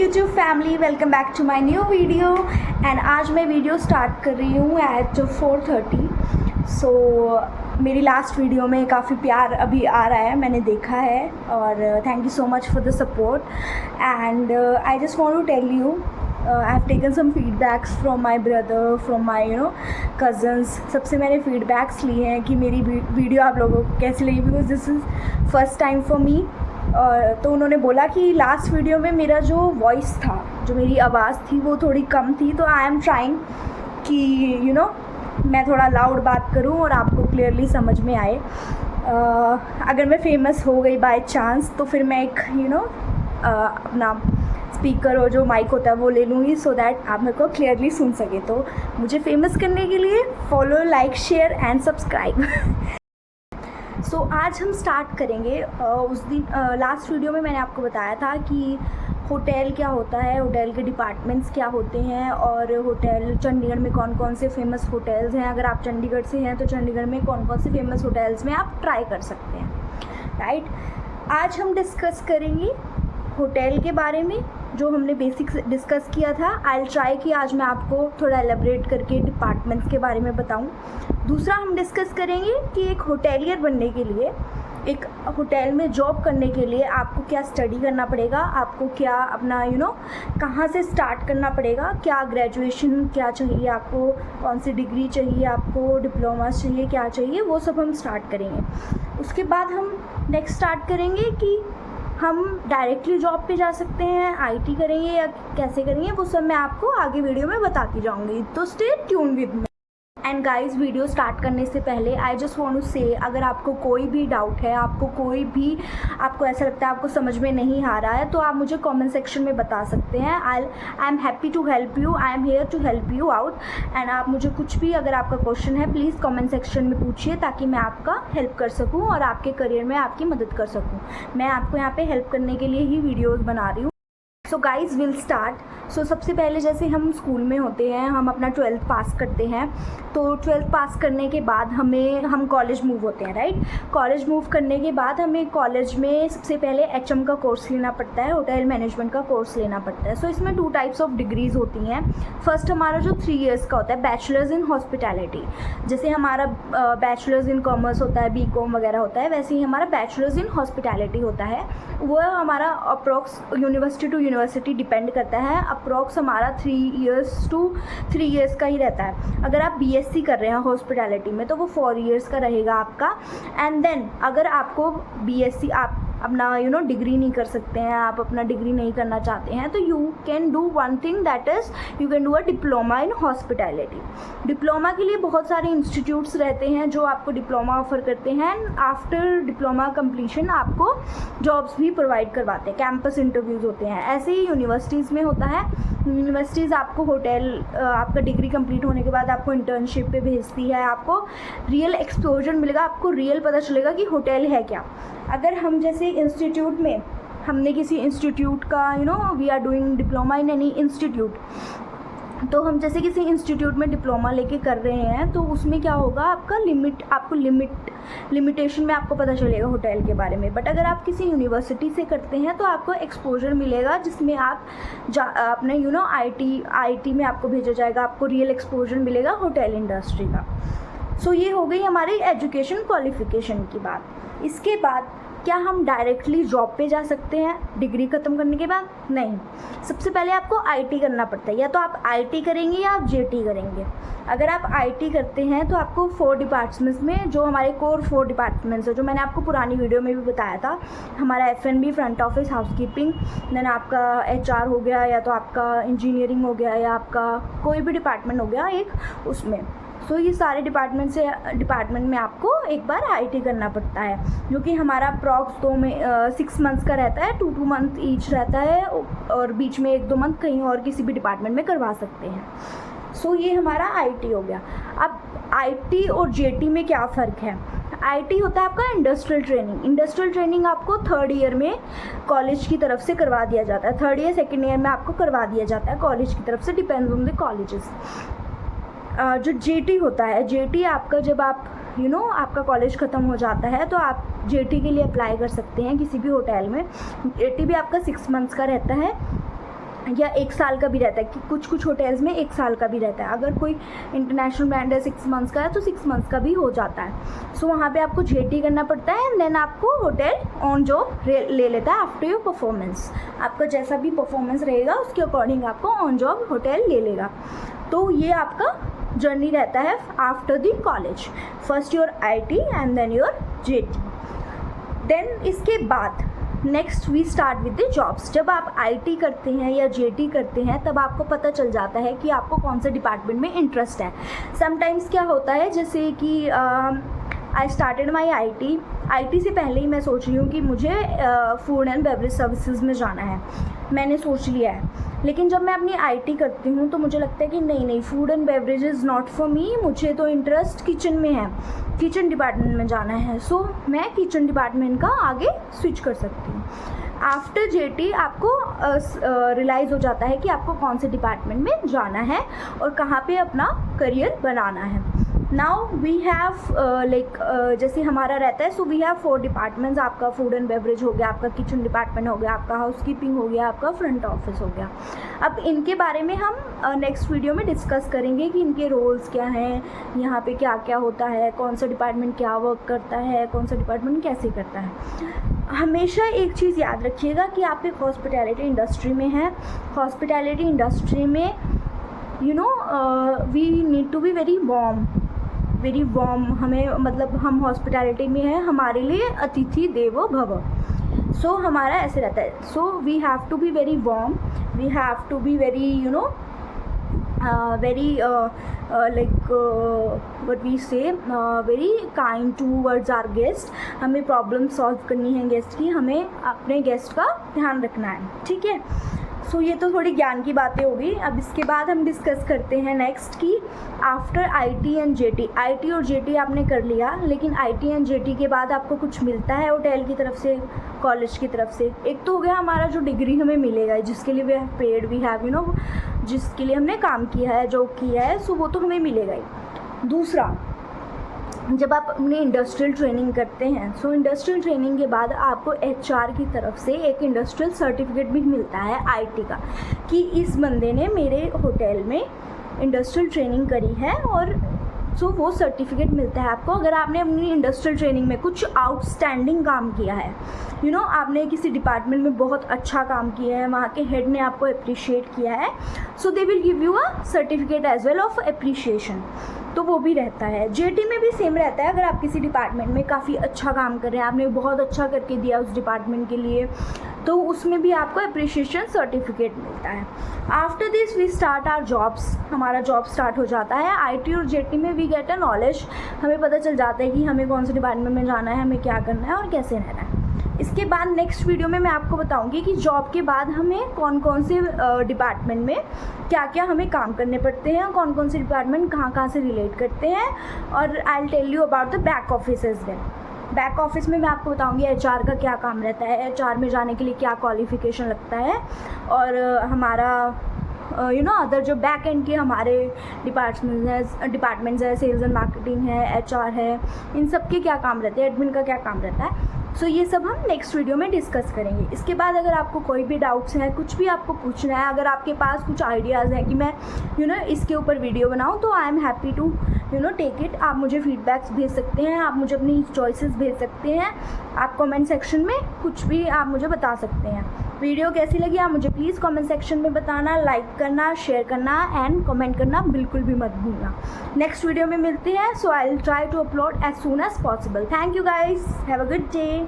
YouTube family, welcome back to my new video. And आज मैं video start कर रही हूँ एट 4:30। सो मेरी लास्ट वीडियो में काफ़ी प्यार अभी आ रहा है, मैंने देखा है, और thank you so much for the support. And I just want to tell you I have taken some feedbacks from my brother, from my cousins. सबसे मैंने फीडबैक्स लिए हैं कि मेरी वीडियो आप लोगों को कैसी लगी, because this is first time for me. तो उन्होंने बोला कि लास्ट वीडियो में मेरा जो वॉइस था, जो मेरी आवाज़ थी, वो थोड़ी कम थी। तो आई एम ट्राइंग कि मैं थोड़ा लाउड बात करूं और आपको क्लियरली समझ में आए। अगर मैं फेमस हो गई बाय चांस तो फिर मैं एक अपना स्पीकर और जो माइक होता है वो ले लूँगी, सो दैट आप मेरे को क्लियरली सुन सके। तो मुझे फेमस करने के लिए follow, like, share and subscribe. So आज हम स्टार्ट करेंगे। उस दिन लास्ट वीडियो में मैंने आपको बताया था कि होटल क्या होता है, होटल के डिपार्टमेंट्स क्या होते हैं, और होटल चंडीगढ़ में कौन कौन से फेमस होटल्स हैं। अगर आप चंडीगढ़ से हैं तो चंडीगढ़ में कौन कौन से फेमस होटल्स में आप ट्राई कर सकते हैं, राइट। आज हम डिस्कस करेंगे होटल के बारे में, जो हमने बेसिक्स डिस्कस किया था। आई ट्राई कि आज मैं आपको थोड़ा एलेबरेट करके डिपार्टमेंट्स के बारे में बताऊं। दूसरा हम डिस्कस करेंगे कि एक होटेलियर बनने के लिए, एक होटल में जॉब करने के लिए आपको क्या स्टडी करना पड़ेगा, आपको क्या अपना कहाँ से स्टार्ट करना पड़ेगा, क्या ग्रेजुएशन क्या चाहिए आपको, कौन सी डिग्री चाहिए आपको, डिप्लोमा चाहिए, क्या चाहिए, वो सब हम स्टार्ट करेंगे। उसके बाद हम नेक्स्ट स्टार्ट करेंगे कि हम डायरेक्टली जॉब पे जा सकते हैं, आईटी करेंगे या कैसे करेंगे, वो सब मैं आपको आगे वीडियो में बताती जाऊंगी। तो stay tune with me. And guys, video start करने से पहले आई जस्ट वांट टू से, अगर आपको कोई भी डाउट है, आपको ऐसा लगता है आपको समझ में नहीं आ रहा है, तो आप मुझे कमेंट सेक्शन में बता सकते हैं। I am happy to help you, I am here to help you out. And आप मुझे कुछ भी, अगर आपका क्वेश्चन है, प्लीज़ कमेंट सेक्शन में पूछिए, ताकि मैं आपका हेल्प कर सकूँ और आपके करियर में आपकी मदद कर सकूँ। मैं आपको यहाँ पे हेल्प करने के लिए ही वीडियोज़ बना रही हूँ। So guys will start. So सबसे पहले, जैसे हम स्कूल में होते हैं, हम अपना 12th पास करते हैं, तो 12th पास करने के बाद हम कॉलेज मूव होते हैं, राइट। कॉलेज मूव करने के बाद हमें कॉलेज में सबसे पहले HM का कोर्स लेना पड़ता है, होटल मैनेजमेंट का कोर्स लेना पड़ता है। सो इसमें 2 टाइप्स ऑफ डिग्रीज होती हैं। फर्स्ट हमारा जो 3 years का होता है, बैचलर्स इन हॉस्पिटैलिटी। जैसे हमारा बैचलर्स इन कॉमर्स होता है, BCom वगैरह होता है, वैसे ही हमारा बैचलर्स इन हॉस्पिटैलिटी होता है। वो हमारा approx university to university depend करता है। अप्रॉक्स हमारा 3 years टू 3 years का ही रहता है। अगर आप BSc कर रहे हैं हॉस्पिटैलिटी में तो वो 4 years का रहेगा आपका। एंड देन अगर आपको BSc आप अपना डिग्री नहीं कर सकते हैं, आप अपना डिग्री नहीं करना चाहते हैं, तो you can do one thing, that is you can do a diploma in hospitality. Diploma के लिए बहुत सारे इंस्टीट्यूट्स रहते हैं जो आपको डिप्लोमा ऑफर करते हैं। आफ्टर डिप्लोमा कंप्लीशन आपको जॉब्स भी प्रोवाइड करवाते हैं, कैंपस इंटरव्यूज़ होते हैं। ऐसे ही यूनिवर्सिटीज़ में होता है। यूनिवर्सिटीज़ आपको आपका डिग्री कंप्लीट होने के बाद आपको इंटर्नशिप पे भेजती है, आपको रियल एक्सपोजर मिलेगा, आपको रियल पता चलेगा कि होटल है क्या। अगर हम जैसे इंस्टीट्यूट में, हमने किसी इंस्टीट्यूट का we are doing diploma in any institute, तो हम जैसे किसी इंस्टीट्यूट में डिप्लोमा लेके कर रहे हैं, तो उसमें क्या होगा, आपको लिमिटेशन में आपको पता चलेगा होटल के बारे में। बट अगर आप किसी यूनिवर्सिटी से करते हैं तो आपको एक्सपोजर मिलेगा, जिसमें आप अपने आईटी में आपको भेजा जाएगा, आपको रियल एक्सपोजर मिलेगा होटल इंडस्ट्री का। सो ये हो गई हमारी एजुकेशन क्वालिफिकेशन की बात। इसके बाद क्या हम डायरेक्टली जॉब पे जा सकते हैं डिग्री ख़त्म करने के बाद? नहीं। सबसे पहले आपको आईटी करना पड़ता है। या तो आप आईटी करेंगे या आप जेटी करेंगे। अगर आप आईटी करते हैं तो आपको 4 डिपार्टमेंट्स में, जो हमारे कोर 4 डिपार्टमेंट्स है, जो मैंने आपको पुरानी वीडियो में भी बताया था, हमारा F&B, front office, housekeeping, then आपका HR हो गया, या तो आपका इंजीनियरिंग हो गया, या आपका कोई भी डिपार्टमेंट हो गया एक उसमें। सो ये सारे डिपार्टमेंट में आपको एक बार आईटी करना पड़ता है, जो कि हमारा अप्रॉक्स 6 months का रहता है, 2 month ईच रहता है, और बीच में 1-2 month कहीं और किसी भी डिपार्टमेंट में करवा सकते हैं। सो ये हमारा आईटी हो गया। अब आईटी और जेटी में क्या फ़र्क है? आईटी होता है आपका इंडस्ट्रियल ट्रेनिंग। इंडस्ट्रियल ट्रेनिंग आपको 3rd year में कॉलेज की तरफ से करवा दिया जाता है। 3rd year 2nd year में आपको करवा दिया जाता है कॉलेज की तरफ से, डिपेंड्स ऑन द कॉलेजेस। जो जेटी होता है, जेटी आपका जब आप आपका कॉलेज ख़त्म हो जाता है तो आप जेटी के लिए अप्लाई कर सकते हैं किसी भी होटल में। जेटी भी आपका 6 months का रहता है। या 1 साल का भी रहता है, कि कुछ कुछ होटल्स में 1 साल का भी रहता है। अगर कोई इंटरनेशनल ब्रांड है 6 मंथ्स का है तो 6 मंथ्स का भी हो जाता है। सो वहाँ पे आपको JT करना पड़ता है एंड देन आपको होटल ऑन जॉब ले लेता है आफ्टर योर परफॉर्मेंस। आपका जैसा भी परफॉर्मेंस रहेगा उसके अकॉर्डिंग आपको ऑन जॉब होटल ले लेगा। तो ये आपका जर्नी रहता है after the college. First your IT and then your JT। Then इसके बाद next we start with the jobs. जब आप IT करते हैं या JT करते हैं तब आपको पता चल जाता है कि आपको कौन से डिपार्टमेंट में इंटरेस्ट है। समटाइम्स क्या होता है, जैसे कि आई स्टार्टेड माई IT से पहले ही मैं सोच रही हूँ कि मुझे फूड एंड बेवरेज सर्विसेज में जाना है, मैंने सोच लिया है। लेकिन जब मैं अपनी IT करती हूँ तो मुझे लगता है कि नहीं, food and beverage is not for me, मुझे तो इंटरेस्ट किचन में है, किचन डिपार्टमेंट में जाना है। सो मैं किचन डिपार्टमेंट का आगे स्विच कर सकती हूँ। आफ्टर JT आपको रियलाइज़ हो जाता है कि आपको कौन से डिपार्टमेंट में जाना है और कहाँ पे अपना करियर बनाना है। नाउ वी हैव जैसे हमारा रहता है, सो वी हैव 4 डिपार्टमेंट्स। आपका फूड एंड बेवरेज हो गया, आपका किचन डिपार्टमेंट हो गया, आपका हाउसकीपिंग हो गया, आपका फ्रंट ऑफिस हो गया। अब इनके बारे में हम नेक्स्ट वीडियो में डिस्कस करेंगे कि इनके रोल्स क्या हैं, यहाँ पे क्या क्या होता है, कौन सा डिपार्टमेंट क्या वर्क करता है, कौन सा डिपार्टमेंट कैसे करता है। हमेशा एक चीज़ याद रखिएगा कि आप एक हॉस्पिटैलिटी इंडस्ट्री में हैं। हॉस्पिटैलिटी इंडस्ट्री में we need to be very warm. हमें मतलब हम हॉस्पिटैलिटी में हैं, हमारे लिए अतिथि देवो भव। सो हमारा ऐसे रहता है। So we have to be very warm, we have to be very what we say very kind towards our guest। हमें प्रॉब्लम सॉल्व करनी है गेस्ट की, हमें अपने गेस्ट का ध्यान रखना है, ठीक है। सो ये तो थोड़ी ज्ञान की बातें होगी। अब इसके बाद हम डिस्कस करते हैं नेक्स्ट की after IT and JT। IT और JT आपने कर लिया, लेकिन IT एंड JT के बाद आपको कुछ मिलता है होटल की तरफ से, कॉलेज की तरफ से। एक तो हो गया हमारा जो डिग्री हमें मिलेगा, जिसके लिए we have paid, we have जिसके लिए हमने काम किया है, जॉब किया है, सो वो तो हमें मिलेगा ही। दूसरा, जब आप अपनी इंडस्ट्रियल ट्रेनिंग करते हैं, सो इंडस्ट्रियल ट्रेनिंग के बाद आपको HR की तरफ से एक इंडस्ट्रियल सर्टिफिकेट भी मिलता है IT का, कि इस बंदे ने मेरे होटल में इंडस्ट्रियल ट्रेनिंग करी है, और सो वो सर्टिफिकेट मिलता है आपको अगर आपने अपनी इंडस्ट्रियल ट्रेनिंग में कुछ आउटस्टैंडिंग काम किया है। आपने किसी डिपार्टमेंट में बहुत अच्छा काम किया है, वहाँ के हेड ने आपको अप्रिशिएट किया है, so they will give you a certificate as well of appreciation. तो वो भी रहता है। JT में भी सेम रहता है। अगर आप किसी डिपार्टमेंट में काफ़ी अच्छा काम कर रहे हैं, आपने बहुत अच्छा करके दिया उस डिपार्टमेंट के लिए, तो उसमें भी आपको अप्रिशिएशन सर्टिफिकेट मिलता है। After this we start our jobs. हमारा जॉब स्टार्ट हो जाता है। IT और JT में वी गेट अ नॉलेज। हमें पता चल जाता है कि हमें कौन से डिपार्टमेंट में जाना है, हमें क्या करना है और कैसे रहना है। इसके बाद नेक्स्ट वीडियो में मैं आपको बताऊंगी कि जॉब के बाद हमें कौन कौन से डिपार्टमेंट में क्या क्या हमें काम करने पड़ते हैं, कौन कौन से डिपार्टमेंट कहाँ कहाँ से रिलेट करते हैं, और I will tell you about the back office as well. Back office में मैं आपको बताऊंगी HR का क्या काम रहता है, HR में जाने के लिए क्या क्वालिफिकेशन लगता है, और हमारा अदर जो बैक एंड के हमारे डिपार्टमेंट्स है, सेल्स एंड मार्केटिंग है, HR है, इन सब के क्या काम रहते हैं, एडमिन का क्या काम रहता है। सो ये सब हम नेक्स्ट वीडियो में डिस्कस करेंगे। इसके बाद अगर आपको कोई भी डाउट्स हैं, कुछ भी आपको पूछना है, अगर आपके पास कुछ आइडियाज़ हैं कि मैं इसके ऊपर वीडियो बनाऊं, तो I am happy to take it. आप मुझे फीडबैक्स भेज सकते हैं, आप मुझे अपनी चॉइसेस भेज सकते हैं, आप कमेंट सेक्शन में कुछ भी आप मुझे बता सकते हैं। वीडियो कैसी लगी आप मुझे प्लीज़ कमेंट सेक्शन में बताना, लाइक करना, शेयर करना एंड कमेंट करना बिल्कुल भी मत भूलना। नेक्स्ट वीडियो में मिलते हैं। So I will try to upload as soon as possible. Thank you guys, have a good day.